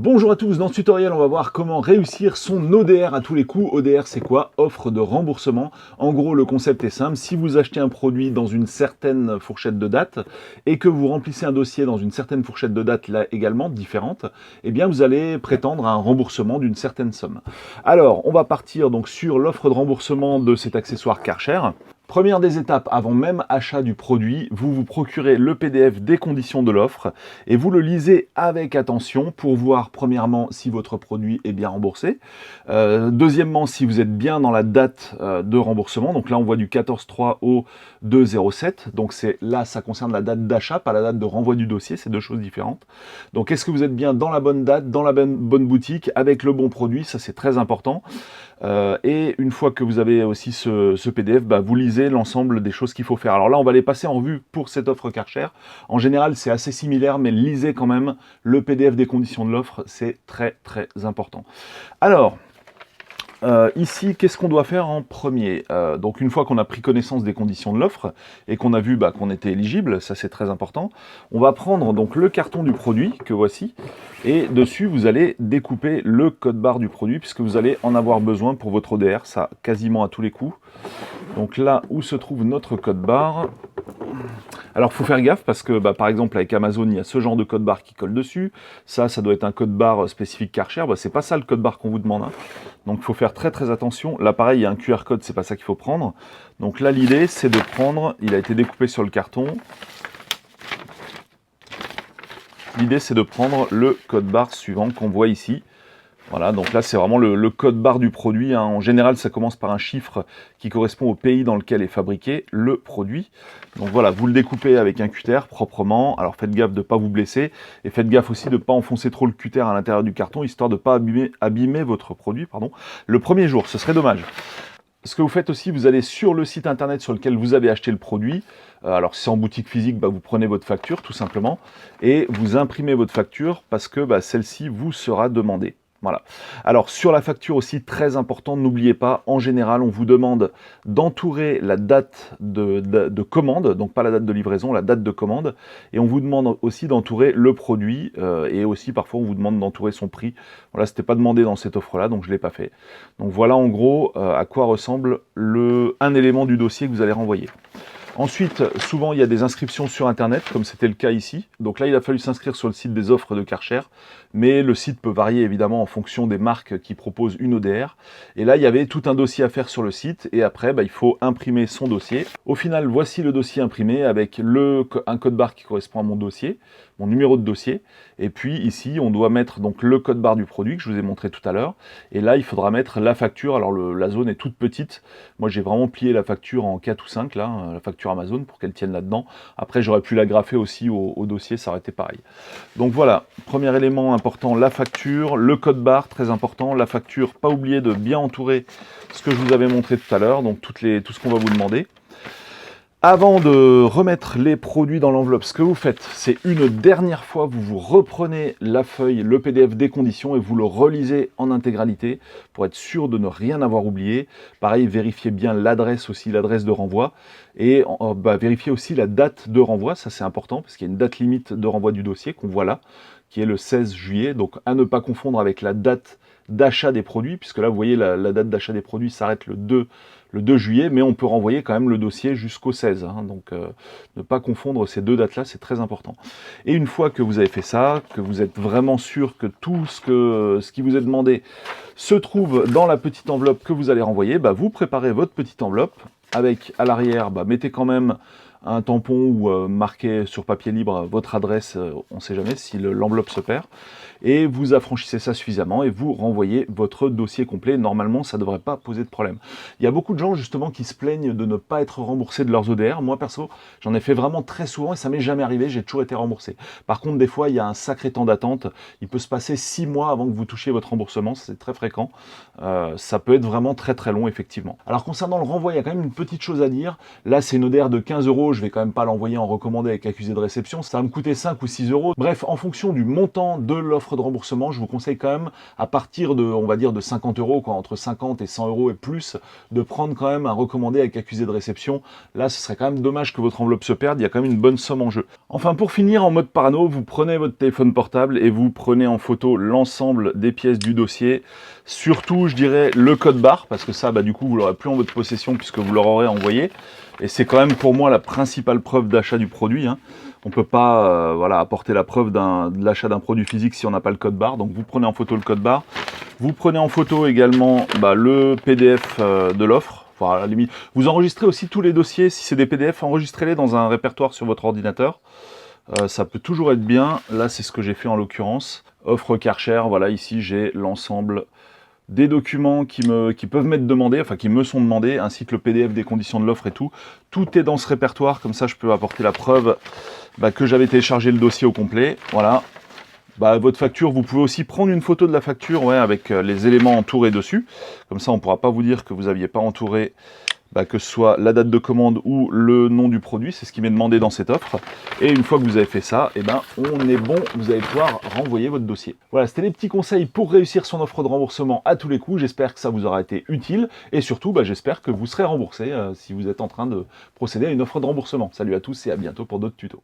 Bonjour à tous, dans ce tutoriel on va voir comment réussir son ODR à tous les coups. ODR c'est quoi? Offre de remboursement. En gros le concept est simple, si vous achetez un produit dans une certaine fourchette de date et que vous remplissez un dossier dans une certaine fourchette de date là également différente, eh bien vous allez prétendre à un remboursement d'une certaine somme. Alors on va partir donc sur l'offre de remboursement de cet accessoire Karcher. Première des étapes, avant même achat du produit, vous vous procurez le PDF des conditions de l'offre et vous le lisez avec attention pour voir premièrement si votre produit est bien remboursé, deuxièmement si vous êtes bien dans la date de remboursement, donc là on voit du 14/3 au 2/07, donc c'est là ça concerne la date d'achat, pas la date de renvoi du dossier, c'est deux choses différentes. Donc est-ce que vous êtes bien dans la bonne date, dans la bonne boutique, avec le bon produit, ça c'est très important. Et une fois que vous avez aussi ce PDF, vous lisez l'ensemble des choses qu'il faut faire. Alors là, on va les passer en revue pour cette offre Karcher. En général, c'est assez similaire, mais lisez quand même le PDF des conditions de l'offre, c'est très très important. Alors, ici, qu'est-ce qu'on doit faire en premier? Donc une fois qu'on a pris connaissance des conditions de l'offre et qu'on a vu qu'on était éligible, ça c'est très important, on va prendre donc le carton du produit que voici et dessus vous allez découper le code barre du produit puisque vous allez en avoir besoin pour votre ODR, ça quasiment à tous les coups. Donc là où se trouve notre code barre, alors, il faut faire gaffe parce que, par exemple, avec Amazon, il y a ce genre de code barre qui colle dessus. Ça doit être un code barre spécifique Karcher. C'est pas ça le code barre qu'on vous demande. Donc, il faut faire très très attention. Là, pareil, il y a un QR code, c'est pas ça qu'il faut prendre. Donc là, l'idée, c'est de prendre, il a été découpé sur le carton. L'idée, c'est de prendre le code barre suivant qu'on voit ici. Voilà, donc là c'est vraiment le code barre du produit. En général, ça commence par un chiffre qui correspond au pays dans lequel est fabriqué le produit. Donc voilà, vous le découpez avec un cutter proprement. Alors faites gaffe de ne pas vous blesser et faites gaffe aussi de ne pas enfoncer trop le cutter à l'intérieur du carton, histoire de ne pas abîmer votre produit. Le premier jour, ce serait dommage. Ce que vous faites aussi, vous allez sur le site internet sur lequel vous avez acheté le produit. Alors si c'est en boutique physique, vous prenez votre facture tout simplement et vous imprimez votre facture parce que celle-ci vous sera demandée. Voilà. Alors sur la facture aussi, très important, n'oubliez pas, en général, on vous demande d'entourer la date de commande, donc pas la date de livraison, la date de commande, et on vous demande aussi d'entourer le produit, et aussi parfois on vous demande d'entourer son prix. Voilà, c'était pas demandé dans cette offre-là, donc je ne l'ai pas fait. Donc voilà en gros à quoi ressemble un élément du dossier que vous allez renvoyer. Ensuite, souvent, il y a des inscriptions sur Internet, comme c'était le cas ici. Donc là, il a fallu s'inscrire sur le site des offres de Karcher, mais le site peut varier évidemment en fonction des marques qui proposent une ODR. Et là, il y avait tout un dossier à faire sur le site, et après, il faut imprimer son dossier. Au final, voici le dossier imprimé avec un code barre qui correspond à mon dossier, mon numéro de dossier. Et puis ici, on doit mettre donc le code barre du produit que je vous ai montré tout à l'heure. Et là, il faudra mettre la facture. Alors la zone est toute petite. Moi, j'ai vraiment plié la facture en 4 ou 5, là, la facture Amazon, pour qu'elle tienne là-dedans. Après, j'aurais pu la graffer aussi au dossier, ça aurait été pareil. Donc voilà, premier élément important, la facture, le code barre, très important. La facture, pas oublier de bien entourer ce que je vous avais montré tout à l'heure, donc tout ce qu'on va vous demander. Avant de remettre les produits dans l'enveloppe, ce que vous faites, c'est une dernière fois, vous reprenez la feuille, le PDF des conditions et vous le relisez en intégralité pour être sûr de ne rien avoir oublié. Pareil, vérifiez bien l'adresse aussi, l'adresse de renvoi et vérifiez aussi la date de renvoi, ça c'est important parce qu'il y a une date limite de renvoi du dossier qu'on voit là, qui est le 16 juillet, donc à ne pas confondre avec la date d'achat des produits, puisque là vous voyez la date d'achat des produits s'arrête le 2 juillet, mais on peut renvoyer quand même le dossier jusqu'au 16, donc ne pas confondre ces deux dates-là, c'est très important. Et une fois que vous avez fait ça, que vous êtes vraiment sûr que tout ce qui vous est demandé se trouve dans la petite enveloppe que vous allez renvoyer, vous préparez votre petite enveloppe, avec à l'arrière, mettez quand même un tampon ou marquez sur papier libre votre adresse, on ne sait jamais si l'enveloppe se perd, et vous affranchissez ça suffisamment et vous renvoyez votre dossier complet. Normalement, ça ne devrait pas poser de problème. Il y a beaucoup de gens justement qui se plaignent de ne pas être remboursés de leurs ODR. Moi perso, j'en ai fait vraiment très souvent et ça m'est jamais arrivé, j'ai toujours été remboursé. Par contre, des fois, il y a un sacré temps d'attente. Il peut se passer 6 mois avant que vous touchiez votre remboursement, c'est très fréquent. Ça peut être vraiment très très long, effectivement. Alors concernant le renvoi, il y a quand même une petite chose à dire. Là, c'est une ODR de 15 €. je vais quand même pas l'envoyer en recommandé avec accusé de réception, ça va me coûter 5 ou 6 euros. Bref, en fonction du montant de l'offre de remboursement, je vous conseille quand même, à partir de, on va dire, de 50 euros, quoi, entre 50 et 100 euros et plus, de prendre quand même un recommandé avec accusé de réception. Là, ce serait quand même dommage que votre enveloppe se perde, il y a quand même une bonne somme en jeu. Enfin, pour finir, en mode parano, vous prenez votre téléphone portable et vous prenez en photo l'ensemble des pièces du dossier. Surtout, je dirais, le code barre, parce que ça, du coup, vous l'aurez plus en votre possession puisque vous leur aurez envoyé. Et c'est quand même pour moi la principale preuve d'achat du produit. Hein. On ne peut pas voilà, apporter la preuve de l'achat d'un produit physique si on n'a pas le code barre. Donc vous prenez en photo le code barre. Vous prenez en photo également le PDF de l'offre. Enfin, à la limite, vous enregistrez aussi tous les dossiers. Si c'est des PDF, enregistrez-les dans un répertoire sur votre ordinateur. Ça peut toujours être bien. Là, c'est ce que j'ai fait en l'occurrence. Offre Karcher, voilà, ici j'ai l'ensemble des documents qui peuvent m'être demandés, enfin qui me sont demandés, ainsi que le PDF des conditions de l'offre et tout. Tout est dans ce répertoire, comme ça je peux apporter la preuve que j'avais téléchargé le dossier au complet. Voilà. Votre facture, vous pouvez aussi prendre une photo de la facture avec les éléments entourés dessus. Comme ça, on ne pourra pas vous dire que vous n'aviez pas entouré que ce soit la date de commande ou le nom du produit, c'est ce qui m'est demandé dans cette offre. Et une fois que vous avez fait ça, on est bon, vous allez pouvoir renvoyer votre dossier. Voilà, c'était les petits conseils pour réussir son offre de remboursement à tous les coups. J'espère que ça vous aura été utile et surtout, j'espère que vous serez remboursé si vous êtes en train de procéder à une offre de remboursement. Salut à tous et à bientôt pour d'autres tutos.